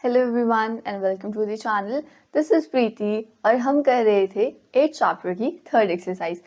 Hello everyone and welcome to the channel. This is Preeti और हम कर रहे थे 8th चैप्टर की थर्ड एक्सरसाइज।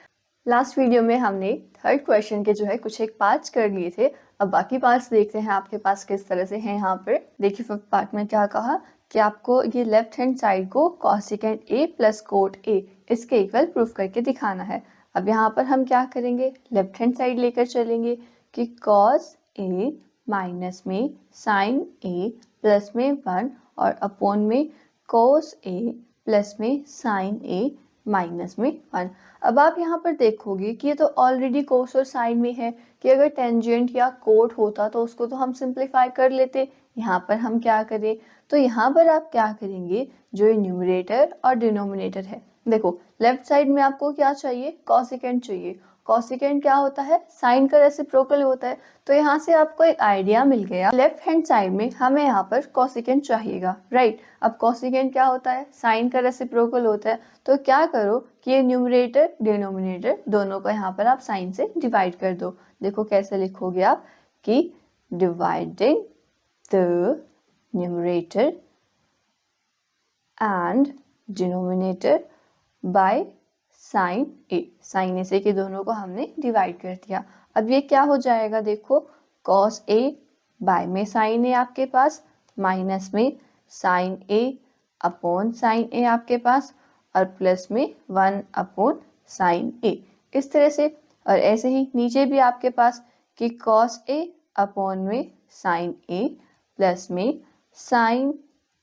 लास्ट वीडियो में हमने थर्ड क्वेश्चन के कुछ एक पार्ट्स कर लिए थे। अब बाकी पार्ट्स देखते हैं आपके पास किस तरह से हैं। यहाँ पर देखिए फिफ्थ पार्ट में क्या कहा कि आपको ये लेफ्ट हैंड साइड को cosecant A plus cot A इसके इक्वल प्रूफ करके दिखाना है। अब यहाँ पर हम क्या करेंगे, लेफ्ट हैंड साइड लेकर चलेंगे कि कॉस ए माइनस में साइन ए प्लस में 1 और अपॉन में कोस ए प्लस में साइन ए माइनस में 1। अब आप यहाँ पर देखोगे कि ये तो ऑलरेडी कोस और साइन में है कि अगर टेंजेंट या कोट होता तो उसको तो हम सिंप्लीफाई कर लेते। यहाँ पर हम क्या करें, तो यहाँ पर आप क्या करेंगे, जो न्यूमरेटर और डिनोमिनेटर है, देखो लेफ्ट साइड में आपको क्या चाहिए, कॉसिकेंट चाहिए। कॉसिकेंट क्या होता है, साइन का रेसिप्रोकल होता है। तो यहाँ से आपको एक आइडिया मिल गया, लेफ्ट हैंड साइड में हमें यहाँ पर कॉसिकेंट चाहिएगा, राइट। अब कॉसिकेंट क्या होता है, साइन का रेसिप्रोकल होता है। तो क्या करो कि ये न्यूमरेटर डिनोमिनेटर दोनों को यहाँ पर आप साइन से डिवाइड कर दो। देखो कैसे लिखोगे आप कि dividing the numerator and denominator by sine A. Sine A से के दोनों को हमने डिवाइड कर दिया। अब ये क्या हो जाएगा, देखो कॉस ए बाय में साइन ए आपके पास माइनस में साइन ए अपॉन साइन ए आपके पास और प्लस में 1 अपॉन साइन ए, इस तरह से। और ऐसे ही नीचे भी आपके पास कि कॉस ए अपॉन में साइन ए प्लस में साइन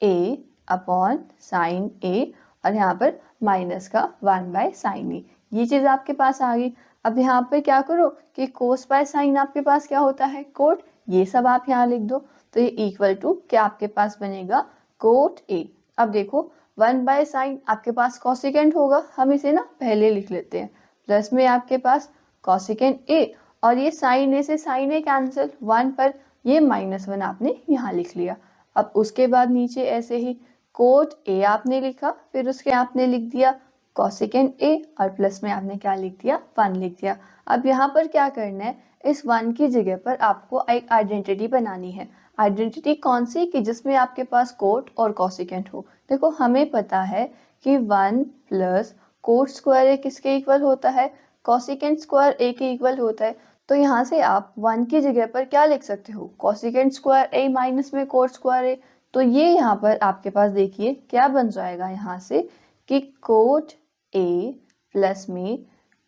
ए अपॉन साइन ए और यहाँ पर माइनस का 1 बाय साइन ए, ये चीज़ आपके पास आ गई। अब यहाँ पर क्या करो कि कोस बाय साइन आपके पास क्या होता है, कोट। ये सब आप यहाँ लिख दो तो ये इक्वल टू क्या आपके पास बनेगा, कोट ए। अब देखो 1 बाय साइन आपके पास कॉसिकेंट होगा, हम इसे ना पहले लिख लेते हैं। प्लस में आपके पास कॉसिकेंट ए और ये साइन ए से साइन ए कैंसिल 1 पर, ये -1 आपने यहाँ लिख लिया। अब उसके बाद नीचे ऐसे ही कोट ए आपने लिखा, फिर उसके आपने लिख दिया कॉसिकेंट ए और प्लस में आपने क्या लिख दिया, 1 लिख दिया। अब यहाँ पर क्या करना है, इस 1 की जगह पर आपको एक आइडेंटिटी बनानी है। आइडेंटिटी कौन सी, कि जिसमें आपके पास कोट और कॉसिकेंट हो। देखो हमें पता है कि 1 प्लस कोट स्क्वायर ए किसके इक्वल होता है, कॉसिकेंट स्क्वायर ए के इक्वल होता है। तो यहाँ से आप 1 की जगह पर क्या लिख सकते हो, कॉसिकेंट स्क्वायर ए माइनस में कोट स्क्वायर ए। तो ये यहाँ पर आपके पास देखिए क्या बन जाएगा, यहाँ से कि कोट ए प्लस में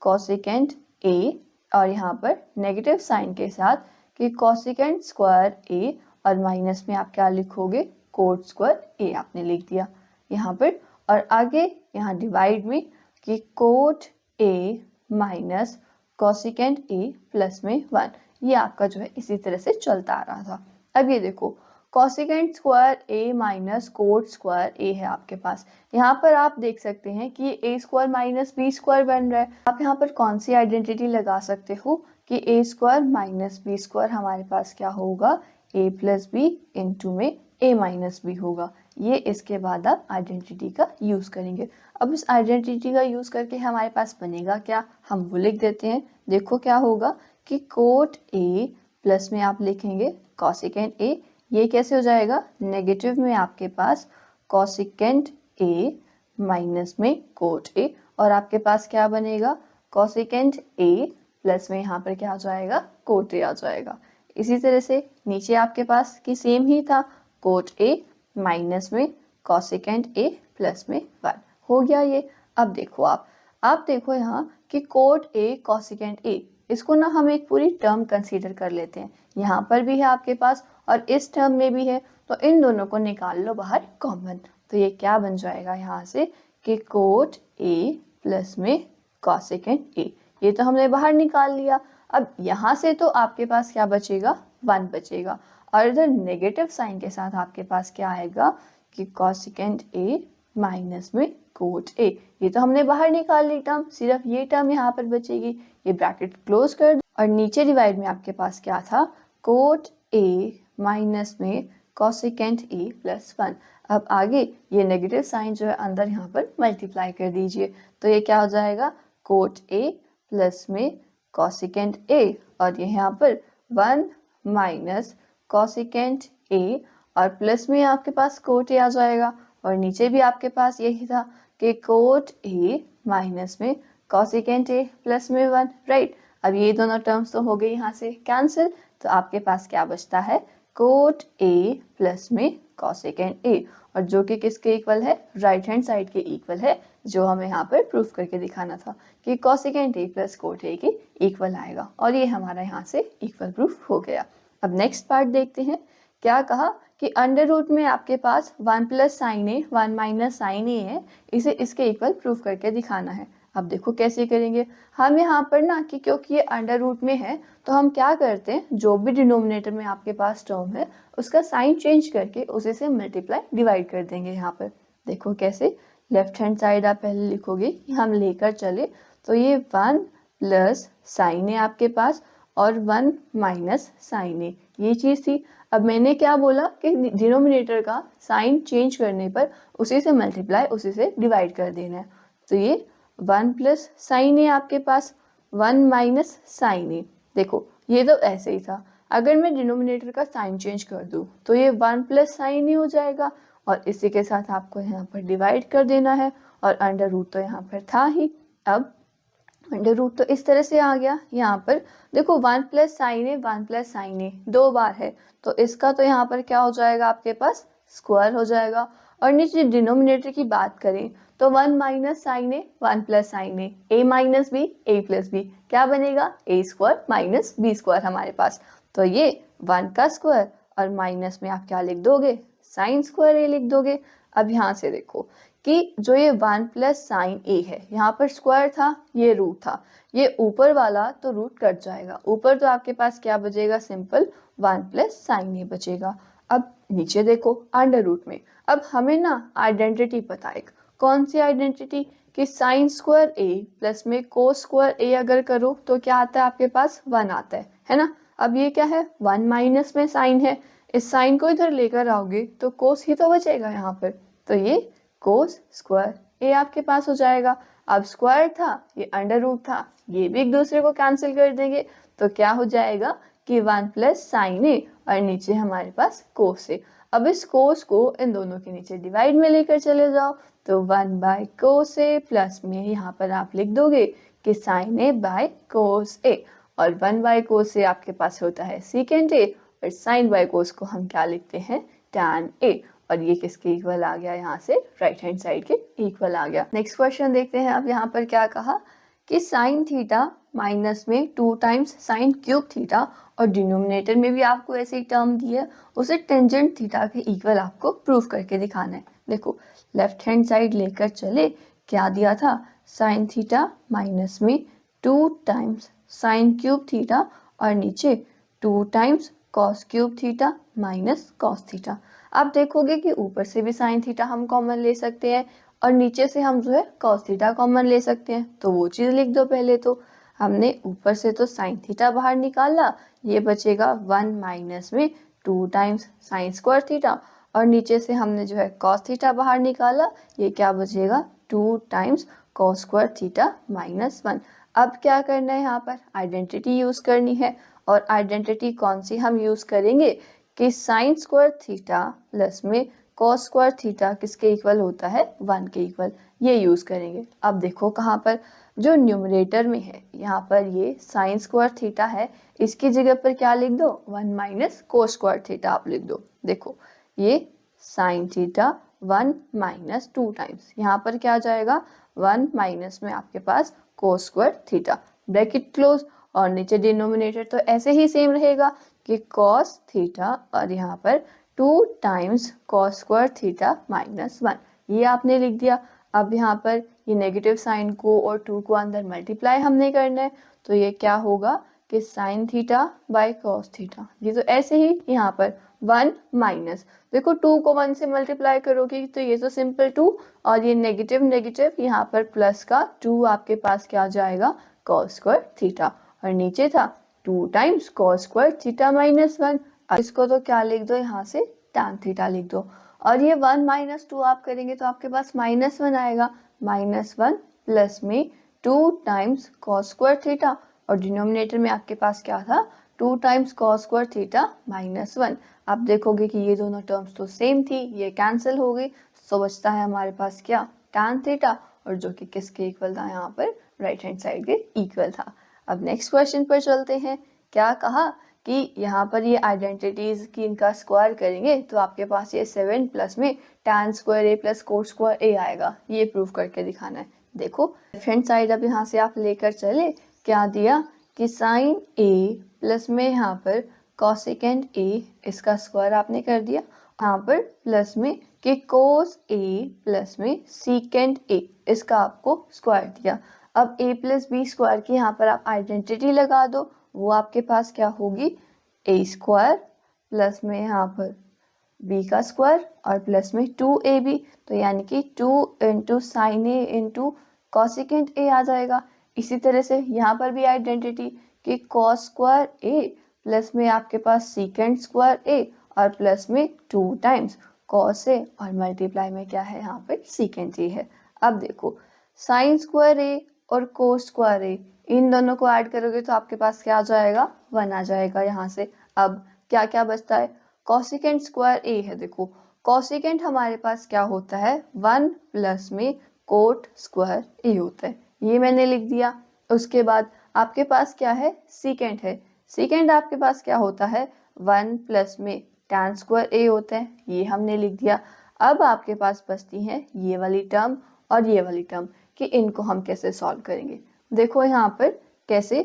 कॉसिकेंट ए और यहाँ पर नेगेटिव साइन के साथ कि कॉसिकेंट स्क्वायर ए और माइनस में आप क्या लिखोगे, कोट स्क्वायर ए आपने लिख दिया यहाँ पर। और आगे यहाँ डिवाइड में कि cot A minus cosecant A plus में 1, ये आपका इसी तरह से चलता आ रहा था। अब ये देखो कॉसिकेंट स्क्वायर ए माइनस कोट स्क्वायर ए है आपके पास। यहाँ पर आप देख सकते हैं कि ए स्क्वायर माइनस बी स्क्वायर बन रहा है। आप यहाँ पर कौन सी आइडेंटिटी लगा सकते हो कि ए स्क्वायर माइनस बी स्क्वायर हमारे पास क्या होगा, ए प्लस बी इंटू में ए माइनस बी होगा। ये इसके बाद आप आइडेंटिटी का यूज़ करेंगे। अब इस आइडेंटिटी का यूज़ करके हमारे पास बनेगा क्या, हम वो लिख देते हैं। देखो क्या होगा कि कोट ए प्लस में आप लिखेंगे कॉसिकेंट ए, ये कैसे हो जाएगा, नेगेटिव में आपके पास कॉसिकेंट ए माइनस में कोट ए और आपके पास क्या बनेगा, कॉसिकेंट ए प्लस में यहाँ पर क्या आ जाएगा, कोट ए आ जाएगा। इसी तरह से नीचे आपके पास कि सेम ही था, कोट ए माइनस में कॉसिकेंट ए प्लस में 1 हो गया ये। अब देखो आप देखो यहाँ कि कोट ए कॉसिकेंट ए, इसको ना हम एक पूरी टर्म कंसीडर कर लेते हैं। यहाँ पर भी है आपके पास और इस टर्म में भी है, तो इन दोनों को निकाल लो बाहर कॉमन। तो ये क्या बन जाएगा यहाँ से कि कोट ए प्लस में कॉसिकेंट ए, ये तो हमने बाहर निकाल लिया। अब यहाँ से तो आपके पास क्या बचेगा, 1 बचेगा और इधर नेगेटिव साइन के साथ आपके पास क्या आएगा कि कॉसिकेंट ए माइनस में कोट ए, ये तो हमने बाहर निकाल ली टर्म, सिर्फ ये टर्म यहाँ पर बचेगी। ये ब्रैकेट क्लोज कर दो और नीचे डिवाइड में आपके पास क्या था, कोट ए माइनस में कॉसिकेंट ए प्लस 1। अब आगे ये नेगेटिव साइन अंदर यहाँ पर मल्टीप्लाई कर दीजिए, तो ये क्या हो जाएगा, कोट ए प्लस में कॉसिकेंट ए और ये यहाँ पर 1 माइनस कॉसिकेंट ए और प्लस में आपके पास कोट ए आ जाएगा, और नीचे भी आपके पास यही था कि कोट ए माइनस में कॉसेकेंट ए प्लस में 1, राइट। अब ये दोनों टर्म्स तो हो गई यहाँ से कैंसिल, तो आपके पास क्या बचता है, कोट ए प्लस में कॉसेकेंट ए, और जो कि किसके इक्वल है, राइट हैंड साइड के इक्वल है, जो हमें यहाँ पर प्रूफ करके दिखाना था कि कॉसेकेंट ए प्लस कोट ए के इक्वल आएगा, और ये हमारा यहाँ से इक्वल प्रूफ हो गया। अब नेक्स्ट पार्ट देखते हैं, क्या कहा कि अंडर रूट में आपके पास 1 प्लस साइन ए 1 माइनस साइन ए है, इसे इसके इक्वल प्रूफ करके दिखाना है। अब देखो कैसे करेंगे, हम यहाँ पर ना कि क्योंकि ये अंडर रूट में है तो हम क्या करते हैं, जो भी डिनोमिनेटर में आपके पास टर्म है उसका साइन चेंज करके उसे से मल्टीप्लाई डिवाइड कर देंगे। यहाँ पर देखो कैसे, लेफ्ट हैंड साइड आप पहले लिखोगे कि हम लेकर चले, तो ये 1 प्लस साइन है आपके पास और 1 माइनस साइन है, ये चीज़ थी। अब मैंने क्या बोला कि डिनोमिनेटर का साइन चेंज करने पर उसी से मल्टीप्लाई उसी से डिवाइड कर देना है, तो ये 1 प्लस साइन है आपके पास 1 माइनस साइन है। देखो ये तो ऐसे ही था, अगर मैं डिनोमिनेटर का साइन चेंज कर दूं तो ये 1 प्लस साइन ही हो जाएगा, और इसी के साथ आपको यहाँ पर डिवाइड कर देना है, और अंडर रूट तो यहाँ पर था ही। अब अंडर रूट तो इस तरह से आ गया, यहाँ पर देखो 1 प्लस साइन है 1 प्लस साइन है 2 बार है, तो इसका तो यहाँ पर क्या हो जाएगा आपके पास, स्क्वायर हो जाएगा। और नीचे डिनोमिनेटर की बात करें तो 1 माइनस साइन है 1 प्लस साइन है, ए माइनस बी ए प्लस बी, क्या बनेगा, ए स्क्वायर माइनस बी स्क्वायर हमारे पास। तो ये 1 का स्क्वायर और माइनस में आप क्या लिख दोगे, साइन स्क्वायर ए लिख दोगे। अब यहाँ से देखो कि जो ये 1 प्लस साइन ए है, यहाँ पर स्क्वायर था, ये रूट था, ये ऊपर वाला तो रूट कट जाएगा, ऊपर तो आपके पास क्या बचेगा, सिंपल 1 प्लस साइन ए बचेगा। अब नीचे देखो अंडर रूट में, अब हमें ना आइडेंटिटी पता है, कौन सी आइडेंटिटी, कि साइन स्क्वायर ए प्लस में कोस स्क्वायर ए अगर करो तो क्या आता है आपके पास, 1 आता है ना। अब ये क्या है, 1 माइनस में साइन है, इस साइन को इधर लेकर आओगे तो कोस ही तो बचेगा यहाँ पर, तो ये कोस स्क्वायर ए आपके पास हो जाएगा। अब स्क्वायर था, ये अंडर रूट था, ये भी एक दूसरे को कैंसिल कर देंगे, तो क्या हो जाएगा कि 1 प्लस साइन ए और नीचे हमारे पास कोस ए। अब इस कोस को इन दोनों के नीचे डिवाइड में लेकर चले जाओ, तो 1 बाय कोस ए प्लस में यहाँ पर आप लिख दोगे कि साइन ए बाय कोस ए, और 1 बाय कोस ए आपके पास होता है सीकेंट ए, और साइन बाय कोस को हम क्या लिखते हैं, टैन ए, और ये किसके इक्वल आ गया, यहाँ से राइट हैंड साइड के इक्वल आ गया। नेक्स्ट क्वेश्चन देखते हैं। अब यहाँ पर क्या कहा कि साइन थीटा माइनस में 2 टाइम्स साइन क्यूब थीटा, और डिनोमिनेटर में भी आपको ऐसी टर्म दी है, उसे टेंजेंट थीटा के इक्वल आपको प्रूफ करके दिखाना है। देखो लेफ्ट हैंड साइड लेकर चले, क्या दिया था, साइन थीटा माइनस में 2 टाइम्स साइन क्यूब थीटा, और नीचे 2 times cos cube theta minus cos theta. आप देखोगे कि ऊपर से भी साइन थीटा हम कॉमन ले सकते हैं, और नीचे से हम जो है कॉस थीटा कॉमन ले सकते हैं, तो वो चीज़ लिख दो। पहले तो हमने ऊपर से तो साइन थीटा बाहर निकाला, ये बचेगा 1 माइनस में 2 टाइम्स साइन स्क्वायर थीटा, और नीचे से हमने जो है कॉस थीटा बाहर निकाला, ये क्या बचेगा 2 times cos square theta minus 1। अब क्या करना है, यहाँ पर आइडेंटिटी यूज़ करनी है, और आइडेंटिटी कौन सी हम यूज़ करेंगे कि साइन स्क्वायर थीटा प्लस में कॉस स्क्वायर थीटा किसके इक्वल होता है, 1 के इक्वल, ये यूज़ करेंगे। अब देखो कहाँ पर, जो न्यूमरेटर में है यहाँ पर ये साइन स्क्वायर थीटा है, इसकी जगह पर क्या लिख दो, 1 माइनस कोस स्क्वायर थीटा आप लिख दो। देखो ये साइन थीटा 1 माइनस 2 टाइम्स, यहाँ पर क्या आ जाएगा, 1 माइनस में आपके पास cos square theta, bracket close, और नीचे डिनोमिनेटर तो ऐसे ही सेम रहेगा कि कॉस थीटा, और यहाँ पर 2 times cos square theta minus 1, ये आपने लिख दिया। अब यहाँ पर ये नेगेटिव साइन को और 2 को अंदर मल्टीप्लाई हमने करना है, तो ये क्या होगा कि sine theta by cos theta, ये तो ऐसे ही यहाँ पर 1 माइनस, देखो 2 को 1 से मल्टीप्लाई करोगे तो ये तो सिंपल 2, और ये नेगेटिव नेगेटिव यहाँ पर प्लस का 2 आपके पास क्या आ जाएगा, कॉस स्क्वायर थीटा, और नीचे था 2 times cos square theta minus 1। इसको तो क्या लिख दो, यहाँ से टैन थीटा लिख दो, और ये 1 माइनस 2 आप करेंगे तो आपके पास माइनस 1 आएगा, माइनस 1 प्लस में 2 टाइम्स कॉस स्क्वायर थीटा, और डिनोमिनेटर में आपके पास क्या था, 2 times cos square theta minus 1। आप देखोगे कि ये दोनों टर्म्स तो सेम थी, ये कैंसिल हो गई, तो बचता है हमारे पास क्या, tan थीटा, और जो कि किसके इक्वल था यहाँ पर, राइट हैंड साइड के इक्वल था। अब नेक्स्ट क्वेश्चन पर चलते हैं। क्या कहा कि यहाँ पर ये आइडेंटिटीज की इनका स्क्वायर करेंगे तो आपके पास ये 7 प्लस में tan square a plus coat square a आएगा, ये प्रूव करके दिखाना है। देखो लेफ्ट हैंड साइड अब यहाँ से आप लेकर चले, क्या दिया कि साइन a प्लस में यहाँ पर कॉसेकेंट a, इसका स्क्वायर आपने कर दिया, यहाँ पर प्लस में कि कोस a प्लस में सीकेंट a, इसका आपको स्क्वायर दिया। अब a प्लस बी स्क्वायर की यहाँ पर आप आइडेंटिटी लगा दो, वो आपके पास क्या होगी, a स्क्वायर प्लस में यहाँ पर b का स्क्वायर और प्लस में 2ab, तो यानी कि 2 into sine a into cosecant a आ जाएगा। इसी तरह से यहाँ पर भी आइडेंटिटी कि कॉस स्क्वायर a प्लस में आपके पास सीकेंट स्क्वायर a और प्लस में 2 टाइम्स कॉस a और मल्टीप्लाई में क्या है यहाँ पे सीकेंट a है। अब देखो साइन स्क्वायर a और कोस स्क्वायर a, इन दोनों को ऐड करोगे तो आपके पास क्या आ जाएगा, 1 आ जाएगा यहाँ से। अब क्या क्या बचता है, कॉसिकेंट स्क्वायर a है। देखो कॉसिकेंट हमारे पास क्या होता है, 1 प्लस में कोट स्क्वायर a होता है, ये मैंने लिख दिया। उसके बाद आपके पास क्या है, सीकेंट है। सीकेंट आपके पास क्या होता है, 1 प्लस में tan स्क्वायर a होता है, ये हमने लिख दिया। अब आपके पास बचती हैं ये वाली टर्म और ये वाली टर्म, कि इनको हम कैसे सॉल्व करेंगे। देखो यहाँ पर कैसे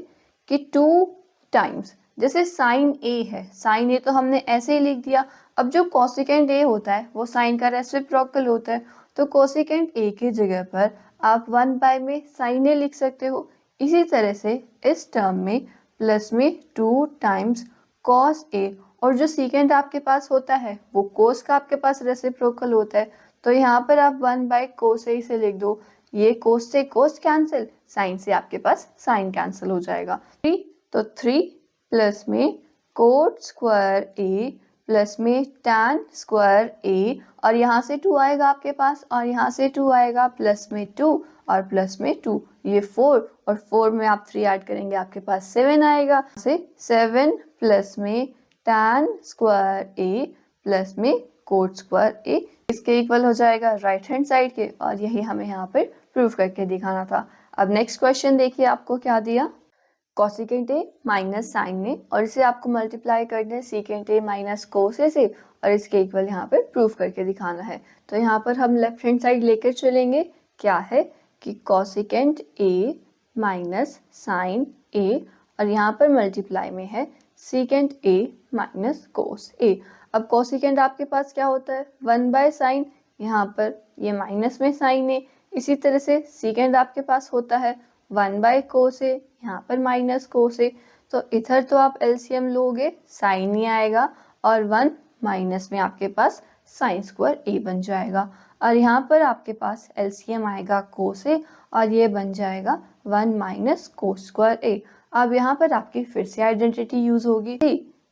कि 2 टाइम्स, जैसे साइन a है, साइन a तो हमने ऐसे ही लिख दिया। अब जो कोसिकेंट a होता है वो साइन का रेसिप्रोकल होता है, तो कोसिकेंट a की जगह पर आप 1 बाय में साइन a लिख सकते हो। इसी तरह से इस टर्म में प्लस में 2 टाइम्स कॉस a, और जो सीकेंट आपके पास होता है वो कोस का आपके पास रेसिप्रोकल होता है, तो यहाँ पर आप 1 बाय कोस a से लिख दो। ये कोस से कोस कैंसिल, साइन से आपके पास साइन कैंसिल हो जाएगा। 3 तो 3 प्लस में कोट स्क्वायर a प्लस में tan स्क्वायर a, और यहाँ से 2 आएगा आपके पास और यहाँ से 2 आएगा, प्लस में 2 और प्लस में 2, ये 4 और 4 में आप 3 ऐड करेंगे आपके पास 7 आएगा। से 7 प्लस में tan स्क्वायर a प्लस में कोट स्क्वायर a, इसके इक्वल हो जाएगा राइट हैंड साइड के, और यही हमें यहाँ पर प्रूफ करके दिखाना था। अब नेक्स्ट क्वेश्चन देखिए आपको क्या दिया, कॉसिकेंट ए माइनस साइन ए, और इसे आपको मल्टीप्लाई करना है सीकेंट ए माइनस कोस ए से, और इसके इक्वल यहाँ पर प्रूफ करके दिखाना है। तो यहाँ पर हम लेफ्ट हैंड साइड लेकर चलेंगे, क्या है कि कॉसिकेंट ए माइनस साइन ए, और यहाँ पर मल्टीप्लाई में है सीकेंट ए माइनस कोस ए। अब कॉसिकेंट आपके पास क्या होता है, 1 बाय साइन, यहाँ पर ये माइनस में साइन ए। इसी तरह से सीकेंट आपके पास होता है 1 बाय कोस ए, यहाँ पर माइनस कोस ए, तो इधर तो आप एलसीएम लोगे साइन ही आएगा, और 1 माइनस में आपके पास साइन स्क्वायर ए बन जाएगा, और यहाँ पर आपके पास एलसीएम आएगा कोस ए, और ये बन जाएगा 1 माइनस कोस स्क्वायर ए। अब यहाँ पर आपकी फिर से आइडेंटिटी यूज होगी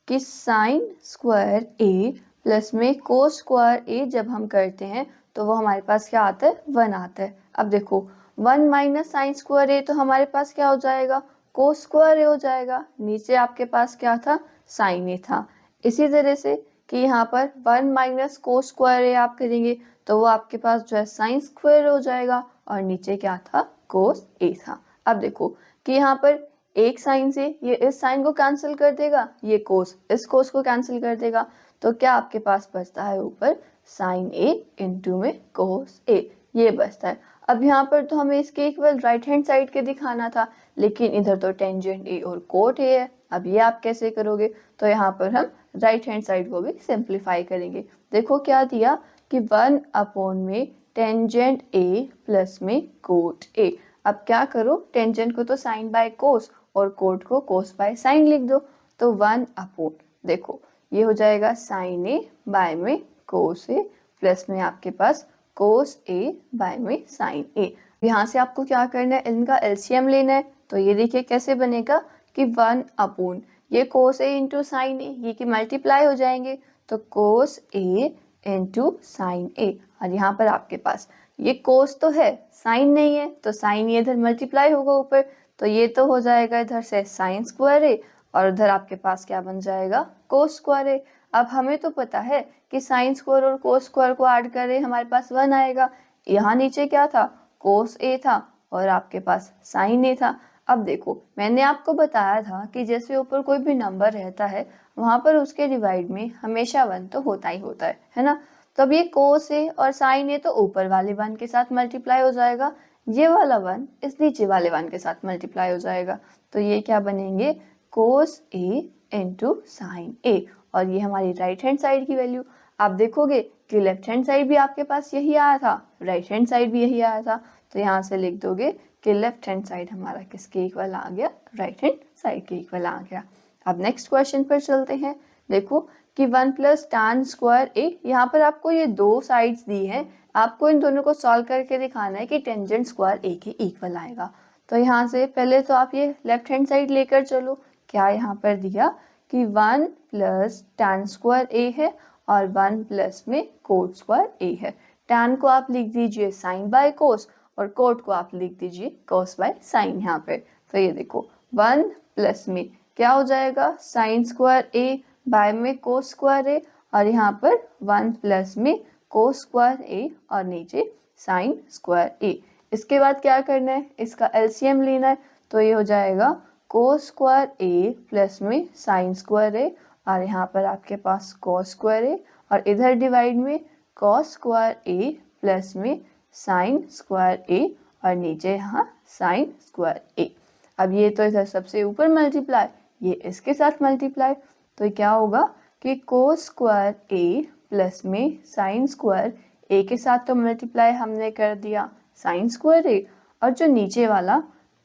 कि साइन स्क्वायर ए प्लस में कोस स्क्वायर ए जब हम करते हैं तो वो हमारे पास क्या आता है, 1 आता है। अब देखो 1 माइनस साइन स्क्वायर ए, तो हमारे पास क्या हो जाएगा, कोस स्क्वायर ए हो जाएगा। नीचे आपके पास क्या था, साइन ए था। इसी तरह से कि यहाँ पर 1 माइनस कोस स्क्वायर ए आप करेंगे तो वो आपके पास जो है साइन स्क्वायर हो जाएगा, और नीचे क्या था, कोस ए था। अब देखो कि यहाँ पर एक साइन से ये इस साइन को कैंसिल कर देगा, ये कोस इस कोस को कैंसिल कर देगा, तो क्या आपके पास बचता है ऊपर साइन ए इंटू में कोस ए, ये बचता है। अब यहाँ पर तो हमें इसके इक्वल राइट हैंड साइड के दिखाना था, लेकिन इधर तो टेंजेंट ए और कोट ए है। अब ये आप कैसे करोगे, तो यहाँ पर हम राइट हैंड साइड को भी सिंप्लीफाई करेंगे। देखो क्या दिया कि 1 अपॉन में टेंजेंट ए प्लस में कोट ए। अब क्या करो, टेंजेंट को तो साइन बाय कोस और कोट को कोस बाय साइन लिख दो, तो 1 अपॉन, देखो ये हो जाएगा साइन ए बाय में कोस ए, प्लस में आपके पास कोस ए बाय में साइन ए। यहाँ से आपको क्या करना है, इनका एलसीएम लेना है, तो ये देखिए कैसे बनेगा कि 1 अपॉन ये कोस ए इंटू साइन ए, ये कि मल्टीप्लाई हो जाएंगे, तो कोस ए इंटू साइन ए, और यहाँ पर आपके पास ये कोस तो है साइन नहीं है, तो साइन ये इधर मल्टीप्लाई होगा ऊपर, तो ये तो हो जाएगा इधर से साइन स्क्वायर ए, और उधर आपके पास क्या बन जाएगा, कोस स्क्वायर ए। अब हमें तो पता है कि साइन स्क्वायर और कोस स्क्वायर को ऐड करें हमारे पास 1 आएगा। यहाँ नीचे क्या था, कोस ए था और आपके पास साइन ए था। अब देखो मैंने आपको बताया था कि जैसे ऊपर कोई भी नंबर रहता है वहां पर उसके डिवाइड में हमेशा 1 तो होता ही होता है ना। तो अब ये कोस ए और साइन ए तो ऊपर वाले 1 के साथ मल्टीप्लाई हो जाएगा, ये वाला 1 इस नीचे वाले 1 के साथ मल्टीप्लाई हो जाएगा। तो ये क्या बनेंगे, कोस ए इंटू साइन ए, और ये हमारी राइट हैंड साइड की वैल्यू। आप देखोगे कि लेफ्ट हैंड साइड भी आपके पास यही आया था, राइट हैंड साइड भी यही आया था, तो यहाँ से लिख दोगे कि लेफ्ट हैंड साइड हमारा किसके इक्वल आ गया, राइट हैंड साइड के इक्वल आ गया। अब नेक्स्ट क्वेश्चन पर चलते हैं। देखो कि 1 प्लस tan स्क्वायर ए, यहाँ पर आपको ये दो साइड्स दी है, आपको इन दोनों को सॉल्व करके दिखाना है कि टेंजेंट स्क्वायर ए के इक्वल आएगा। तो यहाँ से पहले तो आप ये लेफ्ट हैंड साइड लेकर चलो। क्या यहाँ पर दिया कि 1 प्लस tan स्क्वायर ए है और 1 प्लस में कोट स्क्वायर ए है। tan को आप लिख दीजिए साइन बाय कोस और कोट को आप लिख दीजिए कोस बाय साइन यहाँ पे। तो ये देखो 1 प्लस में क्या हो जाएगा, साइन स्क्वायर ए बाय में कोस स्क्वायर ए, और यहाँ पर 1 प्लस में कोस स्क्वायर ए और नीचे साइन स्क्वायर ए। इसके बाद क्या करना है, इसका एलसीएम लेना है। तो ये हो जाएगा कोस स्क्वायर ए प्लस में साइन स्क्वायर ए, और यहाँ पर आपके पास कॉस स्क्वायर ए, और इधर डिवाइड में कॉस स्क्वायर ए प्लस में साइन स्क्वायर ए, और नीचे यहाँ साइन स्क्वायर ए। अब ये तो इधर सबसे ऊपर मल्टीप्लाई, ये इसके साथ मल्टीप्लाई, तो क्या होगा कि कोस स्क्वायर ए प्लस में साइन स्क्वायर ए के साथ तो मल्टीप्लाई हमने कर दिया साइन स्क्वायर ए, और जो नीचे वाला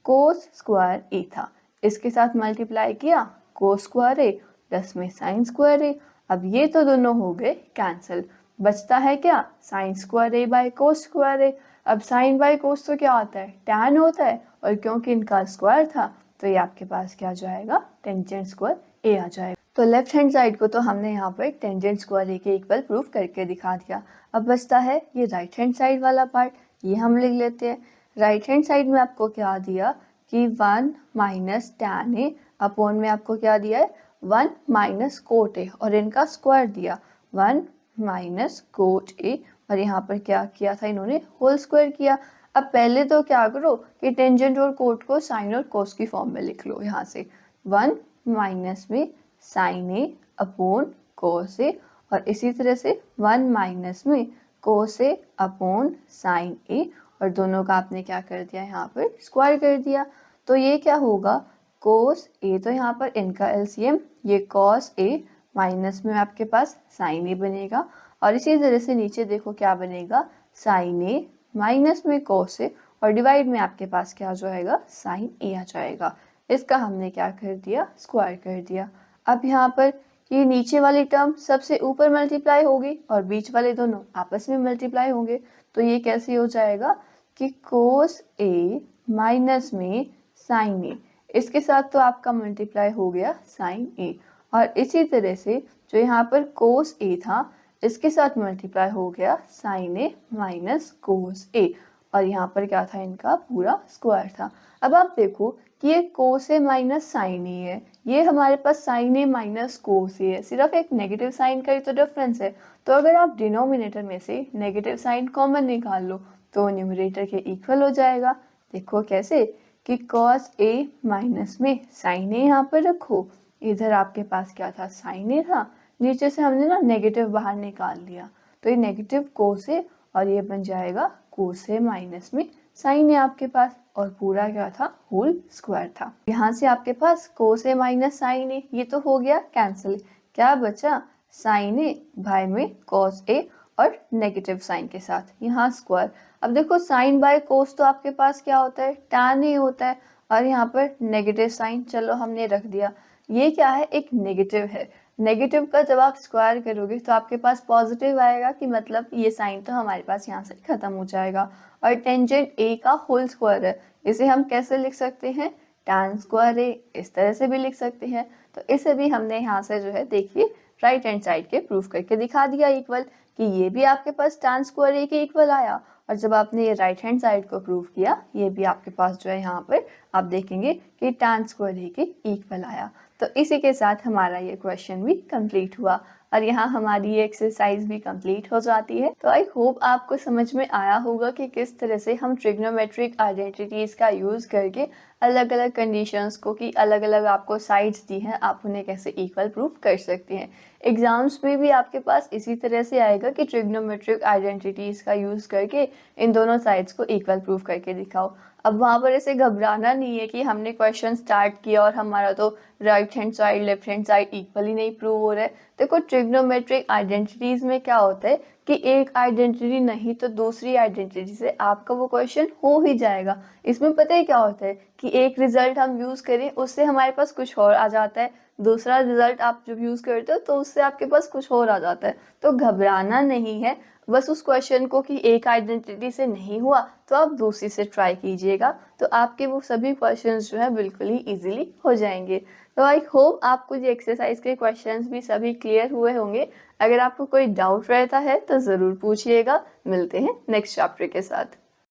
कोस स्क्वायर ए था इसके साथ मल्टीप्लाई किया कोस स्क्वायर ए प्लस में साइन स्क्वायर ए। अब ये तो दोनों हो गए कैंसिल, बचता है क्या, sine square A by cos square A. अब साइन बाय कोस तो क्या होता है, टैन होता है, और क्योंकि इनका स्क्वायर था तो ये आपके पास क्या जाएगा, टेंजेंट स्क्वायर ए आ जाएगा। तो लेफ्ट हैंड साइड को तो हमने यहाँ पर टेंजेंट स्क्वायर ए के इक्वल प्रूफ करके दिखा दिया। अब बचता है ये राइट हैंड साइड वाला पार्ट, ये हम लिख लेते हैं। राइट हैंड साइड में आपको क्या दिया कि 1 माइनस टैन ए अपॉन में आपको क्या दिया है 1 माइनस कोट ए, और इनका स्क्वायर दिया 1 माइनस कोट ए, और यहाँ पर क्या किया था इन्होंने होल स्क्वायर किया। अब पहले तो क्या करो कि टेंजेंट और कोट को साइन और कोस की फॉर्म में लिख लो। यहाँ से 1 माइनस में साइन ए अपॉन कोस ए, और इसी तरह से 1 माइनस में कोस ए अपॉन साइन ए, और दोनों का आपने क्या कर दिया यहाँ पर स्क्वायर कर दिया। तो ये क्या होगा, कोस ए, तो यहाँ पर इनका एलसीएम ये कॉस ए माइनस में आपके पास साइन ए बनेगा, और इसी तरह से नीचे देखो क्या बनेगा, साइन ए माइनस में कोस ए, और डिवाइड में आपके पास क्या आ जाएगा, साइन ए आ जाएगा। इसका हमने क्या कर दिया, स्क्वायर कर दिया। अब यहाँ पर ये नीचे वाली टर्म सबसे ऊपर मल्टीप्लाई होगी और बीच वाले दोनों आपस में मल्टीप्लाई होंगे। तो ये कैसे हो जाएगा कि कोस ए माइनस में साइन ए, इसके साथ तो आपका मल्टीप्लाई हो गया साइन ए, और इसी तरह से जो यहाँ पर कोस ए था इसके साथ मल्टीप्लाई हो गया साइन ए माइनस कोस ए, और यहाँ पर क्या था, इनका पूरा स्क्वायर था। अब आप देखो कि ये कोस ए माइनस साइन ए है, ये हमारे पास साइन ए माइनस कोस ए है, सिर्फ एक नेगेटिव साइन का ही तो डिफरेंस है। तो अगर आप डिनोमिनेटर में से नेगेटिव साइन कॉमन निकाल लो तो न्यूमरेटर के इक्वल हो जाएगा। देखो कैसे कि कॉस ए माइनस में साइन ए यहाँ पर रखो, इधर आपके पास क्या था, साइन ए था, नीचे से हमने ना नेगेटिव बाहर निकाल लिया, तो ये नेगेटिव कोस ए, और ये बन जाएगा कोस ए माइनस में साइन ए आपके पास, और पूरा क्या था, होल स्क्वायर था। यहाँ से आपके पास कोस ए माइनस साइन ए ये तो हो गया कैंसिल, क्या बचा, साइन ए बाय में कॉस ए और नेगेटिव साइन के साथ यहाँ स्क्वायर। अब देखो साइन बाय कोस तो आपके पास क्या होता है, टैन ए होता है, और यहाँ पर नेगेटिव साइन चलो हमने रख दिया। ये क्या है, एक नेगेटिव है, नेगेटिव का जब आप स्क्वायर करोगे तो आपके पास पॉजिटिव आएगा, कि मतलब ये साइन तो हमारे पास यहाँ से खत्म हो जाएगा। और टेंजेंट ए का होल स्क्वायर है, इसे हम कैसे लिख सकते हैं, टैन स्क्वायर ए, इस तरह से भी लिख सकते हैं। तो इसे भी हमने यहाँ से जो है देखिए राइट हैंड साइड के प्रूफ करके दिखा दिया इक्वल, कि ये भी आपके पास टैन स्क्वायर ए के इक्वल आया, और जब आपने ये राइट हैंड साइड को प्रूफ किया ये भी आपके पास जो है यहाँ पर आप देखेंगे कि टैन स्क्वायर ए के इक्वल आया। तो इसी के साथ हमारा ये क्वेश्चन भी कंप्लीट हुआ। और यहाँ हमारी ये एक्सरसाइज भी कंप्लीट हो जाती है। तो आई होप आपको समझ में आया होगा कि किस तरह से हम ट्रिग्नोमेट्रिक आइडेंटिटीज का यूज करके अलग अलग कंडीशंस को कि अलग अलग आपको साइड्स दी हैं, आप उन्हें कैसे इक्वल प्रूफ कर सकते हैं। एग्जाम्स में भी आपके पास इसी तरह से आएगा कि ट्रिग्नोमेट्रिक आइडेंटिटीज का यूज करके इन दोनों साइड्स को इक्वल प्रूफ करके दिखाओ। अब वहाँ पर ऐसे घबराना नहीं है कि हमने क्वेश्चन स्टार्ट किया और हमारा तो right hand side left hand side equally नहीं प्रूव हो रहा है। देखो ट्रिग्नोमेट्रिक आइडेंटिटीज में क्या होता है कि एक आइडेंटिटी नहीं तो दूसरी आइडेंटिटी से आपका वो क्वेश्चन हो ही जाएगा। इसमें पता है क्या होता है कि एक रिजल्ट हम यूज करें उससे हमारे पास कुछ और आ जाता है, दूसरा रिजल्ट आप जब यूज करते हो तो उससे आपके पास कुछ और आ जाता है। तो घबराना नहीं है, बस उस क्वेश्चन को कि एक आइडेंटिटी से नहीं हुआ तो आप दूसरी से ट्राई कीजिएगा, तो आपके वो सभी क्वेश्चंस जो है बिल्कुल ही इजीली हो जाएंगे। तो आई होप आपको ये एक्सरसाइज के क्वेश्चंस भी सभी क्लियर हुए होंगे। अगर आपको कोई डाउट रहता है तो ज़रूर पूछिएगा। मिलते हैं नेक्स्ट चैप्टर के साथ।